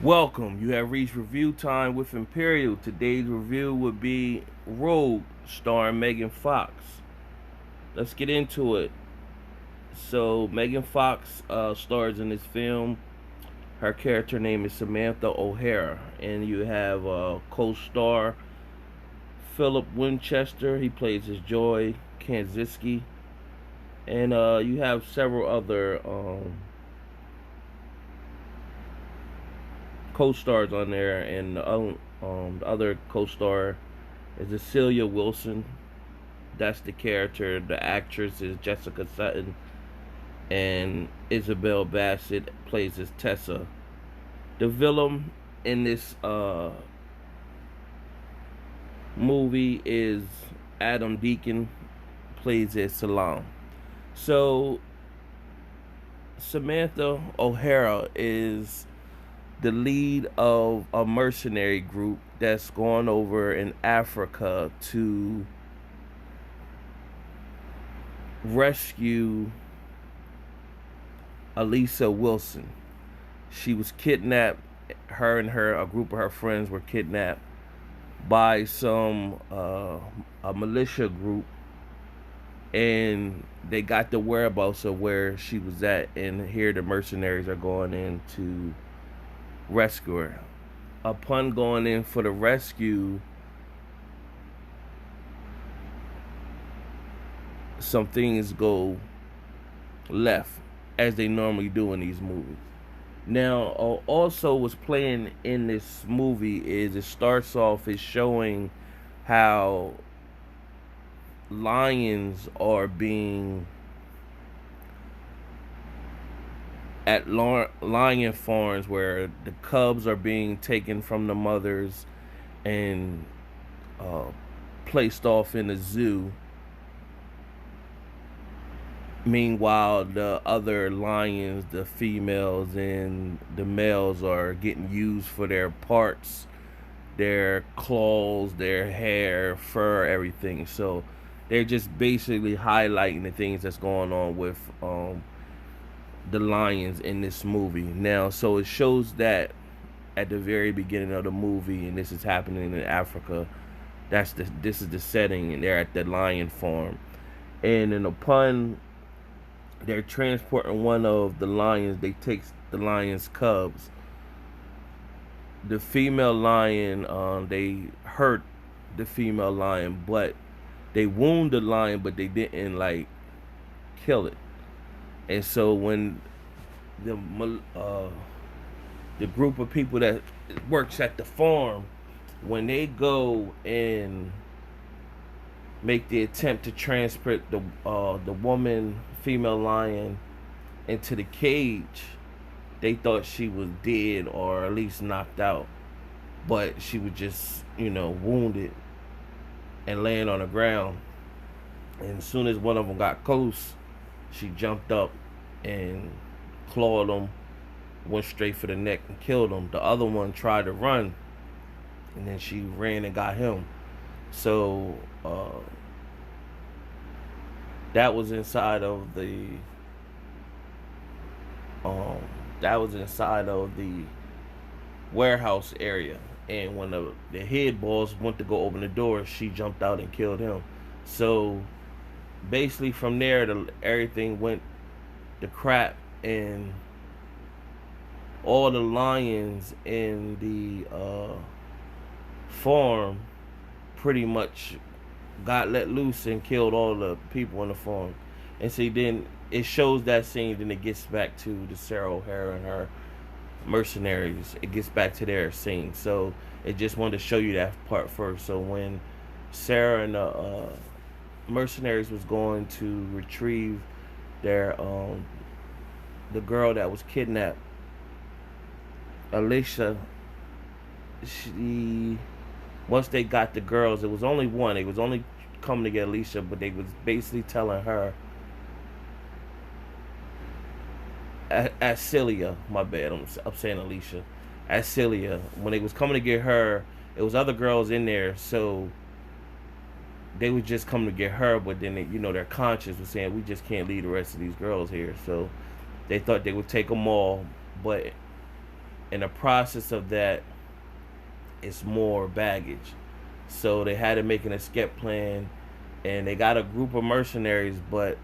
Welcome. You have reached review time with Emperiol. Today's review would be Rogue, starring Megan Fox. Let's get into it. So, Megan Fox stars in this film. Her character name is Samantha O'Hara, and you have co-star Philip Winchester. He plays as Joy Kanziski, and you have several other co-stars on there, and the other co-star is Cecilia Wilson. That's the character. The actress is Jessica Sutton, and Isabel Bassett plays as Tessa. The villain in this movie is Adam Deacon, plays as Salam. So Samantha O'Hara is the lead of a mercenary group that's going over in Africa to rescue Elisa Wilson. She was kidnapped. Her and a group of her friends were kidnapped by a militia group, and they got the whereabouts of where she was at. And here the mercenaries are going in to rescue her. Upon going in for the rescue, some things go left, as they normally do in these movies. Now, also what's playing in this movie is it starts off as showing how lions are being at lion farms where the cubs are being taken from the mothers and uh, placed off in a zoo. Meanwhile, the other lions, the females and the males, are getting used for their parts, their claws, their hair, fur, everything. So they're just basically highlighting the things that's going on with the lions in this movie. Now, so it shows that at the very beginning of the movie, and this is happening in Africa. This is the setting, and they're at the lion farm, and then upon they're transporting one of the lions, they take the lion's cubs. The female lion, they hurt the female lion, but they wound the lion, but they didn't like kill it. And so when the uh, the group of people that works at the farm, when they go and make the attempt to transport the woman female lion into the cage, they thought she was dead or at least knocked out, but she was just wounded and laying on the ground. And as soon as one of them got close, she jumped up and clawed him, went straight for the neck and killed him. The other one tried to run, and then she ran and got him. So that was inside of the um, warehouse area. And when the head boss went to go open the door, she jumped out and killed him. So basically, from there, everything went to crap, and all the lions in the farm pretty much got let loose and killed all the people in the farm. And see, then it shows that scene, then it gets back to the Sarah O'Hara and her mercenaries. It gets back to their scene. So it just wanted to show you that part first. So when Sarah and the mercenaries was going to retrieve their the girl that was kidnapped, Alicia, she once they got the girls, it was only one. They was only coming to get Alicia, but they was basically telling her, Celia, my bad, I'm saying Alicia, Celia, when they was coming to get her, it was other girls in there, so they was just coming to get her, but then their conscience was saying we just can't leave the rest of these girls here, so they thought they would take them all, but In the process of that, it's more baggage. So they had to make an escape plan, and they got a group of mercenaries, but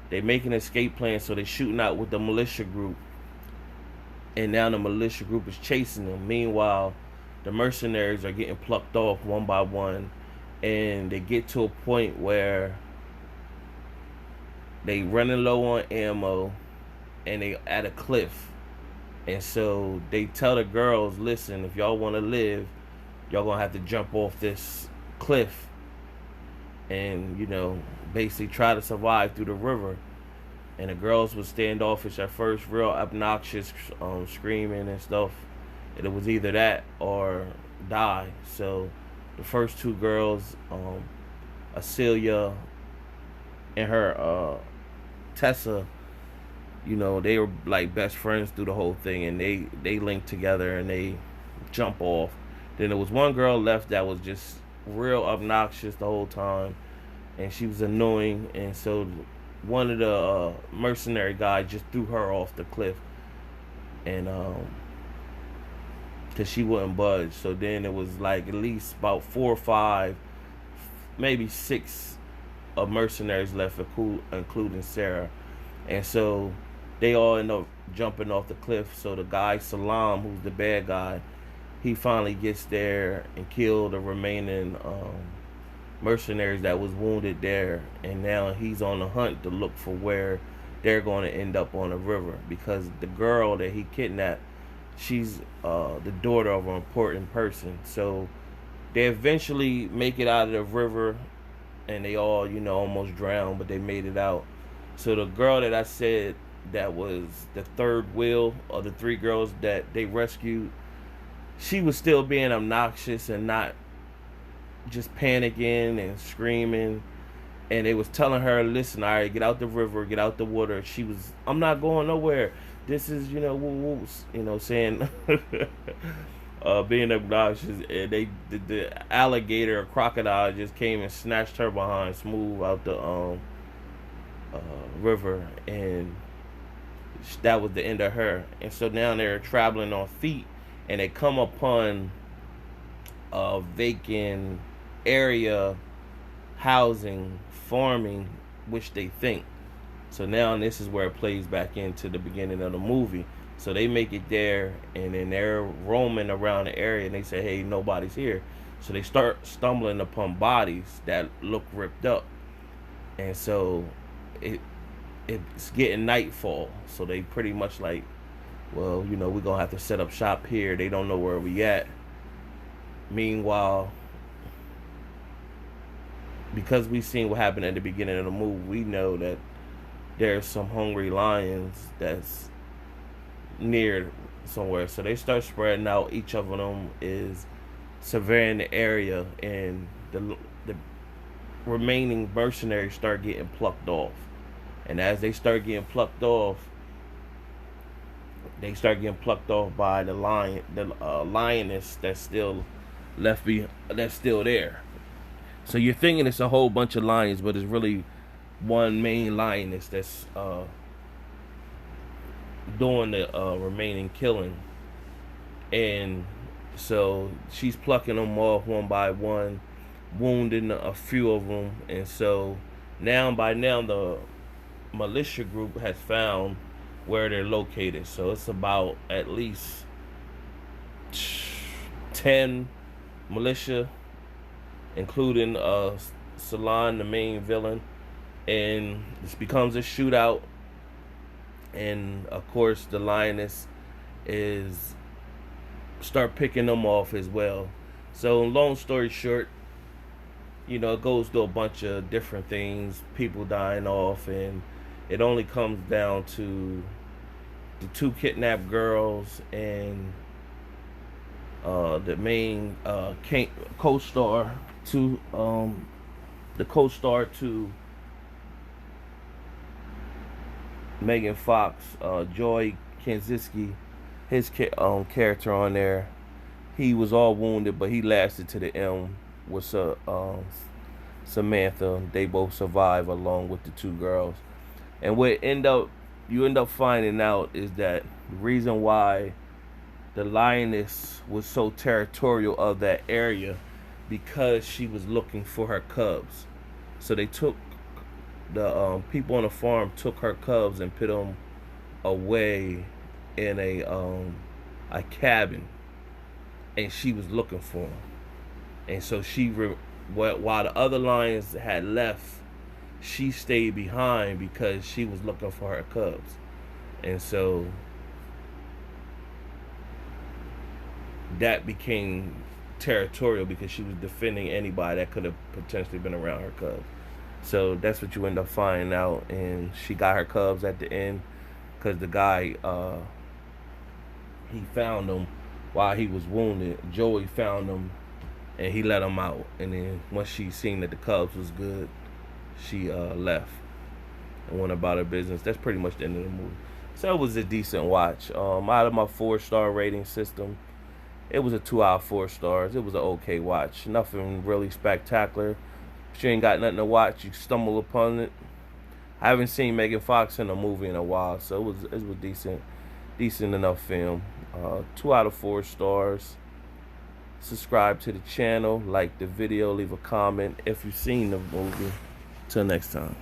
they make an escape plan, so they shooting out with the militia group, and now the militia group is chasing them. Meanwhile, the mercenaries are getting plucked off one by one, and they get to a point where they running low on ammo, and they at a cliff. And so they tell the girls, listen, if y'all want to live, y'all gonna have to jump off this cliff and, basically try to survive through the river. And the girls was standoffish at first, real obnoxious, screaming and stuff. And it was either that or die. So the first two girls, Acelia and her Tessa, they were like best friends through the whole thing, and they linked together and they jump off. Then there was one girl left that was just real obnoxious the whole time, and she was annoying, and so one of the mercenary guys just threw her off the cliff, and because she wouldn't budge. So then it was like at least about 4 or 5, maybe 6 of mercenaries left, including Sarah. And so they all end up jumping off the cliff. So the guy Salam, who's the bad guy, he finally gets there and killed the remaining mercenaries that was wounded there. And now he's on the hunt to look for where they're going to end up on the river, because the girl that he kidnapped, she's the daughter of an important person. So they eventually make it out of the river, and they all, almost drowned, but they made it out. So the girl that I said that was the third wheel of the 3 girls that they rescued, she was still being obnoxious and not just panicking and screaming. And they was telling her, listen, all right, get out the river, get out the water. She was, I'm not going nowhere. This is, saying, being obnoxious. And the alligator or crocodile just came and snatched her behind smooth out the river, and that was the end of her. And so now they're traveling on feet, and they come upon a vacant area, housing, farming, which they think. So now this is where it plays back into the beginning of the movie. So they make it there, and then they're roaming around the area, and they say, hey, nobody's here. So they start stumbling upon bodies that look ripped up. And so it's getting nightfall. So they pretty much like, well, we're going to have to set up shop here. They don't know where we at. Meanwhile, because we seen what happened at the beginning of the movie, we know that there's some hungry lions that's near somewhere. So they start spreading out. Each of them is surveying the area, and the remaining mercenaries start getting plucked off. And as they start getting plucked off, by the lioness that's still that's still there. So you're thinking it's a whole bunch of lions, but it's really one main lioness that's doing the remaining killing. And so she's plucking them off one by one, wounding a few of them. And so by now the militia group has found where they're located. So it's about at least 10 militia, including Salon, the main villain. And this becomes a shootout, and of course the lioness is start picking them off as well. So long story short, it goes through a bunch of different things, people dying off, and it only comes down to the 2 kidnapped girls and the main co-star to Megan Fox, Joy Kanziski, his character on there. He was all wounded, but he lasted to the end with Samantha. They both survive along with the 2 girls. And what you end up finding out is that the reason why the lioness was so territorial of that area because she was looking for her cubs. So they took people on the farm took her cubs and put them away in a cabin, and she was looking for them. And so while the other lions had left, she stayed behind because she was looking for her cubs. And so that became territorial because she was defending anybody that could have potentially been around her cubs. So that's what you end up finding out. And she got her cubs at the end because the guy, he found them while he was wounded. Joey found them and he let them out. And then once she seen that the cubs was good, she left and went about her business. That's pretty much the end of the movie. So it was a decent watch. Out of my 4-star rating system, it was a 2 out of 4 stars. It was an okay watch. Nothing really spectacular. If you ain't got nothing to watch, you stumble upon it. I haven't seen Megan Fox in a movie in a while, so it was decent enough film. 2 out of 4 stars. Subscribe to the channel, like the video, leave a comment if you've seen the movie. Till next time.